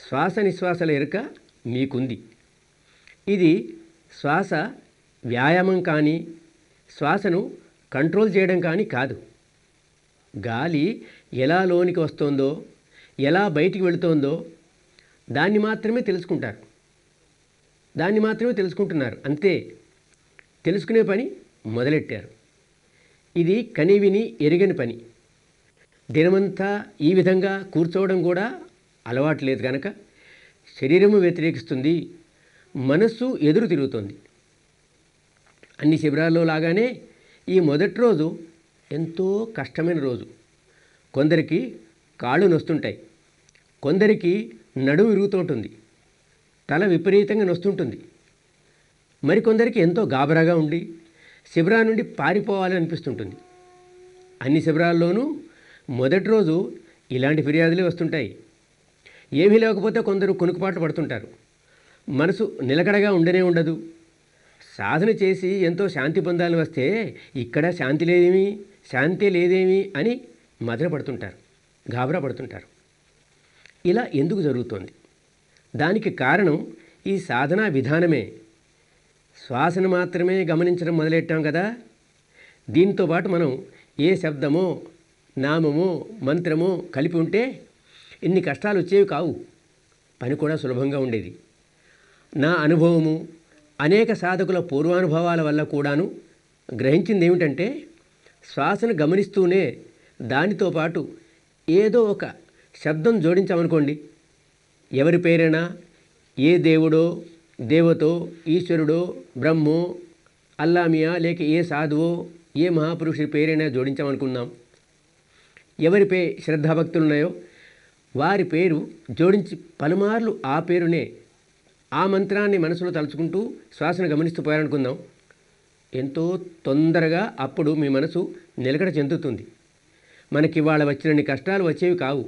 శ్వాస నిశ్వాసల ఎరుక మీకుంది. ఇది శ్వాస వ్యాయామం కానీ శ్వాసను కంట్రోల్ చేయడం కానీ కాదు. గాలి ఎలా లోనికి వస్తోందో, ఎలా బయటికి వెళుతోందో దాన్ని మాత్రమే తెలుసుకుంటున్నారు అంతే. తెలుసుకునే పని మొదలెట్టారు. ఇది కనివిని ఎరుగని పని. దినమంతా ఈ విధంగా కూర్చోవడం కూడా అలవాటు లేదు కనుక శరీరము వ్యతిరేకిస్తుంది, మనస్సు ఎదురు తిరుగుతుంది. అన్ని శిబిరాల్లో లాగానే ఈ మొదటి రోజు ఎంతో కష్టమైన రోజు. కొందరికి కాళ్ళు నొస్తుంటాయి, కొందరికి నడుము విరుగుతుంటుంది, తల విపరీతంగా నొస్తుంటుంది. మరికొందరికి ఎంతో గాబరాగా ఉండి శిబిరా నుండి పారిపోవాలని అనిపిస్తుంటుంది. అన్ని శిబిరాల్లోనూ మొదటి రోజు ఇలాంటి ఫిర్యాదులే వస్తుంటాయి. ఏమీ లేకపోతే కొందరు కొనుకుపాట్లు పడుతుంటారు. మనసు నిలకడగా ఉండనే ఉండదు. సాధన చేసి ఎంతో శాంతి పొందాలని వస్తే ఇక్కడ శాంతి లేదేమి అని మదన పడుతుంటారు, గాబరా పడుతుంటారు. ఇలా ఎందుకు జరుగుతోంది? దానికి కారణం ఈ సాధనా విధానమే. శ్వాసను మాత్రమే గమనించడం మొదలెట్టాం కదా. దీంతో పాటు మనం ఏ శబ్దమో నామమో మంత్రమో కలిపి ఉంటే ఇన్ని కష్టాలు వచ్చేవి కావు. పని కూడా సులభంగా ఉండేది. నా అనుభవము అనేక సాధకుల పూర్వానుభవాల వల్ల కూడాను గ్రహించింది ఏమిటంటే, శ్వాసను గమనిస్తూనే దానితో పాటు ఏదో ఒక శబ్దం జోడించామనుకోండి, ఎవరి పేరైనా, ఏ దేవుడో దేవతో ఈశ్వరుడో బ్రహ్మో అల్లామియా లేక ఏ సాధువో ఏ మహాపురుషుడి పేరైనా జోడించామనుకుందాం. ఎవరి శ్రద్ధాభక్తులున్నాయో వారి పేరు జోడించి పలుమార్లు ఆ పేరునే ఆ మంత్రాన్ని మనసులో తలుచుకుంటూ శ్వాసను గమనిస్తూ పోయారనుకుందాం. ఎంతో తొందరగా అప్పుడు మీ మనసు నిలకడ చెందుతుంది. మనకి ఇవాళ వచ్చినన్ని కష్టాలు వచ్చేవి కావు.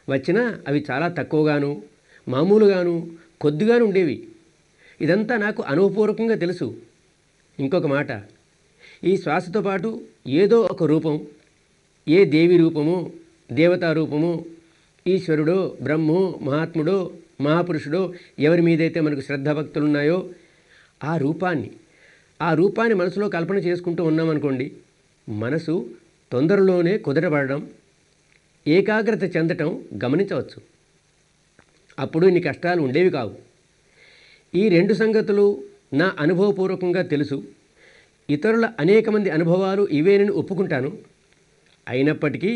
వచ్చినా అవి చాలా తక్కువగాను మామూలుగాను కొద్దిగాను ఉండేవి. ఇదంతా నాకు అనుభవపూర్వకంగా తెలుసు. ఇంకొక మాట, ఈ శ్వాసతో పాటు ఏదో ఒక రూపం, ఏ దేవి రూపమో దేవతా రూపమో ఈశ్వరుడో బ్రహ్మో మహాత్ముడో మహాపురుషుడో ఎవరి మీదైతే మనకు శ్రద్ధాభక్తులు ఉన్నాయో ఆ రూపాన్ని మనసులో కల్పన చేసుకుంటూ ఉన్నామనుకోండి, మనసు తొందరలోనే కుదరబడడం, ఏకాగ్రత చెందటం గమనించవచ్చు. అప్పుడు ఇన్ని కష్టాలు ఉండేవి కావు. ఈ రెండు సంగతులు నా అనుభవపూర్వకంగా తెలుసు. ఇతరుల అనేక మంది అనుభవాలు ఇవేనని ఒప్పుకుంటాను. అయినప్పటికీ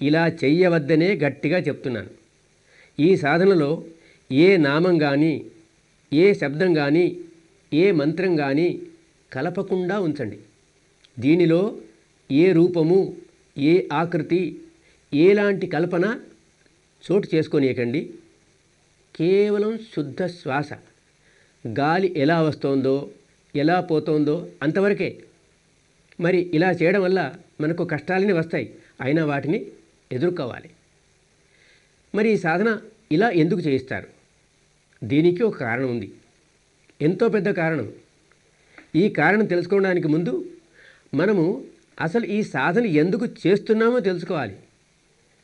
ఇలా చెయ్యవద్దనే గట్టిగా చెప్తున్నాను. ఈ సాధనలో ఏ నామం కానీ ఏ శబ్దం కానీ ఏ మంత్రం కానీ కలపకుండా ఉంచండి. దీనిలో ఏ రూపము ఏ ఆకృతి ఎలాంటి కల్పన చోటు చేసుకోనీయకండి. కేవలం శుద్ధ శ్వాస, గాలి ఎలా వస్తోందో ఎలా పోతోందో అంతవరకే. మరి ఇలా చేయడం వల్ల మనకు కష్టాలని వస్తాయి, అయినా వాటిని ఎదుర్కోవాలి. మరి ఈ సాధన ఇలా ఎందుకు చేయిస్తారు? దీనికి ఒక కారణం ఉంది, ఎంతో పెద్ద కారణం. ఈ కారణం తెలుసుకోవడానికి ముందు మనము అసలు ఈ సాధన ఎందుకు చేస్తున్నామో తెలుసుకోవాలి.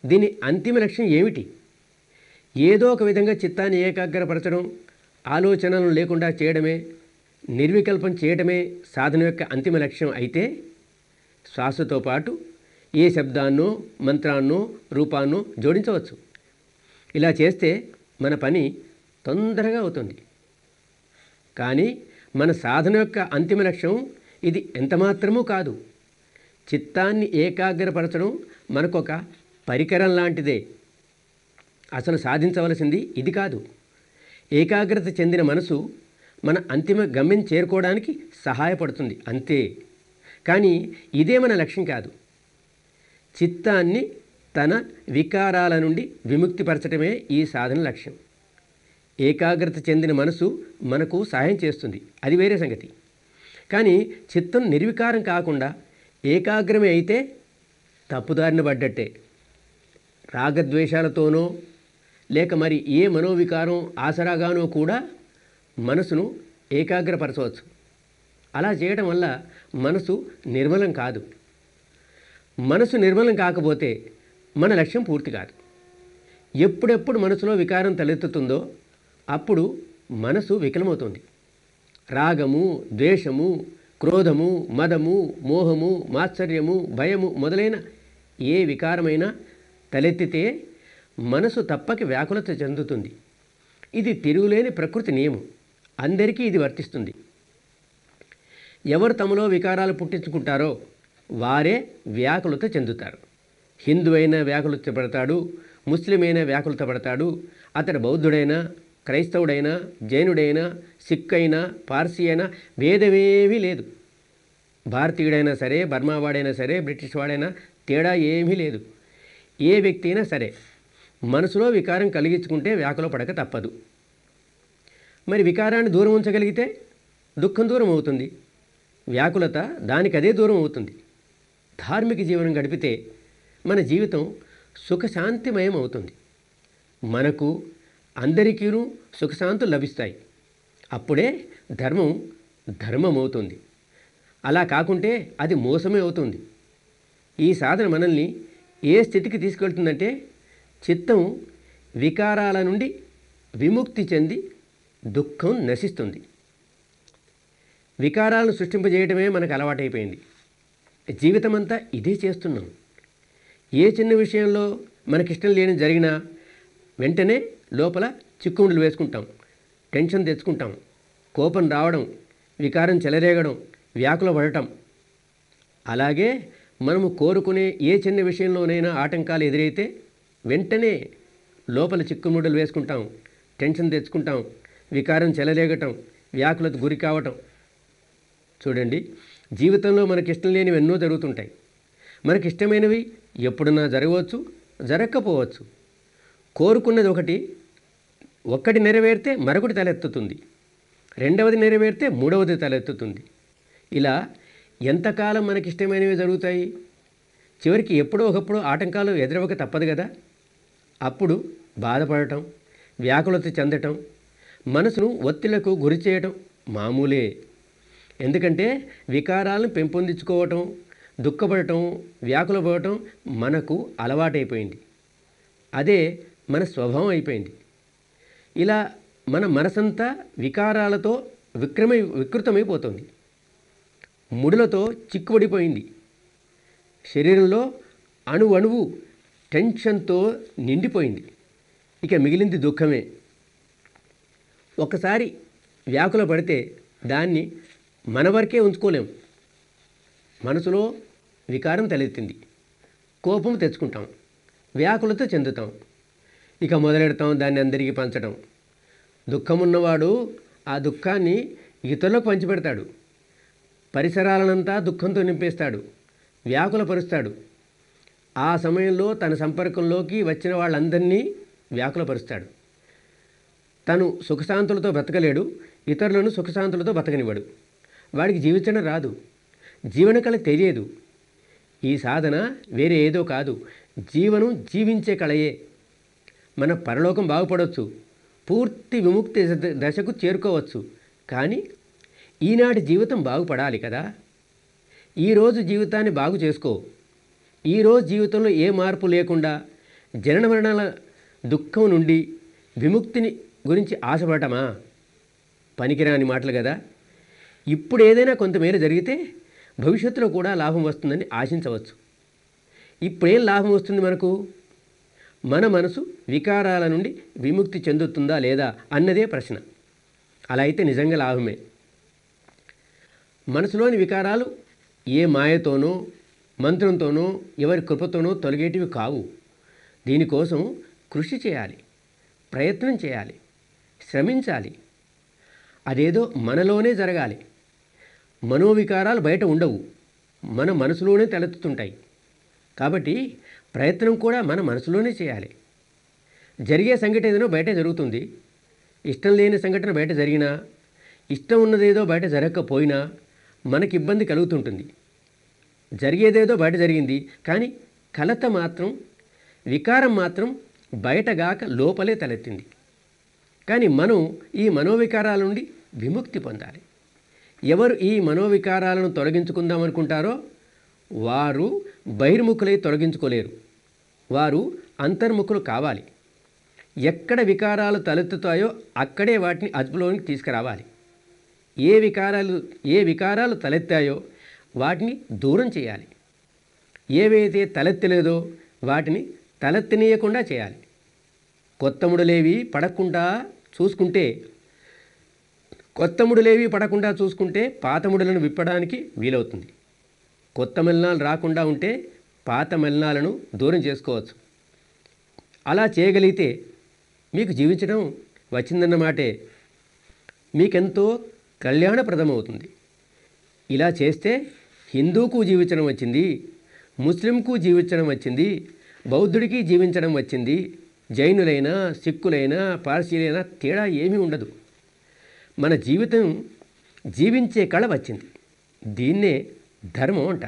దీని అంతిమ లక్ష్యం ఏమిటి? ఏదో ఒక విధంగా చిత్తాన్ని ఏకాగ్రపరచడం, ఆలోచనలు లేకుండా చేయడమే, నిర్వికల్పం చేయడమే సాధన యొక్క అంతిమ లక్ష్యం అయితే, శ్వాసతో పాటు ఏ శబ్దాన్నో మంత్రాన్నో రూపాన్నో జోడించవచ్చు. ఇలా చేస్తే మన పని తొందరగా అవుతుంది. కానీ మన సాధన యొక్క అంతిమ లక్ష్యం ఇది ఎంతమాత్రమూ కాదు. చిత్తాన్ని ఏకాగ్రపరచడం మనకొక పరికరం లాంటిదే. అసలు సాధించవలసింది ఇది కాదు. ఏకాగ్రత చెందిన మనసు మన అంతిమ గమ్యం చేరుకోవడానికి సహాయపడుతుంది అంతే. కానీ ఇదే మన లక్ష్యం కాదు. చిత్తాన్ని తన వికారాల నుండి విముక్తిపరచడమే ఈ సాధన లక్ష్యం. ఏకాగ్రత చెందిన మనసు మనకు సహాయం చేస్తుంది, అది వేరే సంగతి. కానీ చిత్తం నిర్వికారం కాకుండా ఏకాగ్రమే అయితే తప్పుదారిన పడ్డట్టే. రాగద్వేషాలతోనో లేక మరి ఏ మనోవికారం ఆసరాగానో కూడా మనసును ఏకాగ్రపరచవచ్చు. అలా చేయడం వల్ల మనసు నిర్మలం కాదు. మనసు నిర్మలం కాకపోతే మన లక్ష్యం పూర్తి కాదు. ఎప్పుడెప్పుడు మనసులో వికారం తలెత్తుతుందో అప్పుడు మనసు వికలమవుతుంది. రాగము, ద్వేషము, క్రోధము, మదము, మోహము, మాత్సర్యము, భయము మొదలైన ఏ వికారమైనా తలెత్తితే మనసు తప్పక వ్యాకులత చెందుతుంది. ఇది తిరుగులేని ప్రకృతి నియమం. అందరికీ ఇది వర్తిస్తుంది. ఎవరు తమలో వికారాలు పుట్టించుకుంటారో వారే వ్యాకులత చెందుతారు. హిందువైనా వ్యాకులత పడతాడు, ముస్లిం అయినా వ్యాకులత పడతాడు. అతడు బౌద్ధుడైనా, క్రైస్తవుడైనా, జైనుడైనా, సిక్ అయినా, పార్సీ అయినా భేదమేమీ లేదు. భారతీయుడైనా సరే, బర్మావాడైనా సరే, బ్రిటిష్ వాడైనా తేడా ఏమీ లేదు. ఏ వ్యక్తి అయినా సరే మనసులో వికారం కలిగించుకుంటే వ్యాకుల పడక తప్పదు. మరి వికారాన్ని దూరం ఉంచగలిగితే దుఃఖం దూరం అవుతుంది, వ్యాకులత దానికదే దూరం అవుతుంది. ధార్మిక జీవనం గడిపితే మన జీవితం సుఖశాంతిమయం అవుతుంది. మనకు అందరికీను సుఖశాంతులు లభిస్తాయి. అప్పుడే ధర్మం ధర్మం అవుతుంది. అలా కాకుంటే అది మోసమే అవుతుంది. ఈ సాధన మనల్ని ఏ స్థితికి తీసుకెళ్తుందంటే చిత్తం వికారాల నుండి విముక్తి చెంది దుఃఖం నశిస్తుంది. వికారాలను సృష్టింపజేయడమే మనకు అలవాటైపోయింది. జీవితమంతా ఇదే చేస్తున్నాం. ఏ చిన్న విషయంలో మనకిష్టం లేని జరిగినా వెంటనే లోపల చిక్కుముడులు వేసుకుంటాం, టెన్షన్ తెచ్చుకుంటాం, కోపం రావడం, వికారం చెలరేగడం, వ్యాకుల పడటం. అలాగే మనము కోరుకునే ఏ చిన్న విషయంలోనైనా ఆటంకాలు ఎదురైతే వెంటనే లోపల చిక్కుముడులు వేసుకుంటాం, టెన్షన్ తెచ్చుకుంటాం, వికారం చెలరేగటం, వ్యాకులకు గురి కావటం. చూడండి, జీవితంలో మనకిష్టం లేనివి ఎన్నో జరుగుతుంటాయి. మనకిష్టమైనవి ఎప్పుడన్నా జరగవచ్చు, జరగకపోవచ్చు. కోరుకున్నది ఒక్కటి నెరవేరితే మరొకటి తలెత్తుతుంది, రెండవది నెరవేరితే మూడవది తలెత్తుతుంది. ఇలా ఎంతకాలం మనకిష్టమైనవి జరుగుతాయి? చివరికి ఎప్పుడో ఒకప్పుడు ఆటంకాలు ఎదురవక తప్పదు కదా. అప్పుడు బాధపడటం, వ్యాకులత చెందటం, మనసును ఒత్తిళ్లకు గురి చేయటం మామూలే. ఎందుకంటే వికారాలను పెంపొందించుకోవటం, దుఃఖపడటం, వ్యాకులపడటం మనకు అలవాటైపోయింది. అదే మన స్వభావం అయిపోయింది. ఇలా మన మనసంతా వికారాలతో వికృతమైపోతుంది, ముడులతో చిక్కుబడిపోయింది. శరీరంలో అణువణువు టెన్షన్తో నిండిపోయింది. ఇక మిగిలింది దుఃఖమే. ఒకసారి వ్యాకుల పడితే దాన్ని మన వరకే ఉంచుకోలేం. మనసులో వికారం తలెత్తింది, కోపం తెచ్చుకుంటాం, వ్యాకులత చెందుతాం, ఇక మొదలెడతాం దాన్ని అందరికీ పంచడం. దుఃఖమున్నవాడు ఆ దుఃఖాన్ని ఇతరులకు పంచిపెడతాడు, పరిసరాలనంతా దుఃఖంతో నింపేస్తాడు, వ్యాకులపరుస్తాడు. ఆ సమయంలో తన సంపర్కంలోకి వచ్చిన వాళ్ళందరినీ వ్యాకులపరుస్తాడు. తను సుఖశాంతులతో బ్రతకలేడు, ఇతరులను సుఖశాంతులతో బ్రతకనివ్వడు. వాడికి జీవించడం రాదు, జీవన కళ తెలియదు. ఈ సాధన వేరే ఏదో కాదు, జీవనం జీవించే కళయే. మన పరలోకం బాగుపడవచ్చు, పూర్తి విముక్తి దశకు చేరుకోవచ్చు. కానీ ఈనాటి జీవితం బాగుపడాలి కదా. ఈరోజు జీవితాన్ని బాగు చేసుకో. ఈరోజు జీవితంలో ఏ మార్పు లేకుండా జనన మరణాల దుఃఖం నుండి విముక్తిని గురించి ఆశపడటమా? పనికిరాని మాటలు కదా. ఇప్పుడు ఏదైనా కొంతమేర జరిగితే భవిష్యత్తులో కూడా లాభం వస్తుందని ఆశించవచ్చు. ఇప్పుడేం లాభం వస్తుంది మనకు? మన మనసు వికారాల నుండి విముక్తి చెందుతుందా లేదా అన్నదే ప్రశ్న. అలా అయితే నిజంగా లాభమే. మనసులోని వికారాలు ఏ మాయతోనో, మంత్రంతోనో, ఎవరి కృపతోనో తొలగేటివి కావు. దీనికోసం కృషి చేయాలి, ప్రయత్నం చేయాలి, శ్రమించాలి. అదేదో మనలోనే జరగాలి. మనోవికారాలు బయట ఉండవు, మన మనసులోనే తలెత్తుతుంటాయి. కాబట్టి ప్రయత్నం కూడా మన మనసులోనే చేయాలి. జరిగే సంఘటన ఏదైనా బయట జరుగుతుంది, ఇష్టం లేని సంఘటన బయట జరిగినా, ఇష్టం ఉన్నదేదో బయట జరగకపోయినా మనకి ఇబ్బంది కలుగుతుంటుంది. జరిగేదేదో బయట జరిగింది, కానీ కలత మాత్రం, వికారం మాత్రం బయటగాక లోపలే తలెత్తింది. కానీ మనం ఈ మనోవికారాల నుండి విముక్తి పొందాలి. ఎవరు ఈ మనోవికారాలను తొలగించుకుందామనుకుంటారో వారు బహిర్ముఖులై తొలగించుకోలేరు, వారు అంతర్ముఖులు కావాలి. ఎక్కడ వికారాలు తలెత్తుతాయో అక్కడే వాటిని అదుపులోనికి తీసుకురావాలి. ఏ వికారాలు తలెత్తాయో వాటిని దూరం చేయాలి. ఏవైతే తలెత్తలేదో వాటిని తలెత్తనీయకుండా చేయాలి. కొత్తముడులేవి పడకుండా చూసుకుంటే పాతముడులను విప్పడానికి వీలవుతుంది. కొత్త మలినాలు రాకుండా ఉంటే పాత మలినాలను దూరం చేసుకోవచ్చు. అలా చేయగలిగితే మీకు జీవించడం వచ్చిందన్నమాటే. మీకెంతో కళ్యాణప్రదమవుతుంది. ఇలా చేస్తే హిందూకు జీవించడం వచ్చింది, ముస్లింకు జీవించడం వచ్చింది, బౌద్ధుడికి జీవించడం వచ్చింది, జైనులైనా సిక్కులైనా పార్సీలైనా తేడా ఏమీ ఉండదు. మన జీవితం జీవించే కళ వచ్చింది. దీన్నే ధర్మం అంటారు.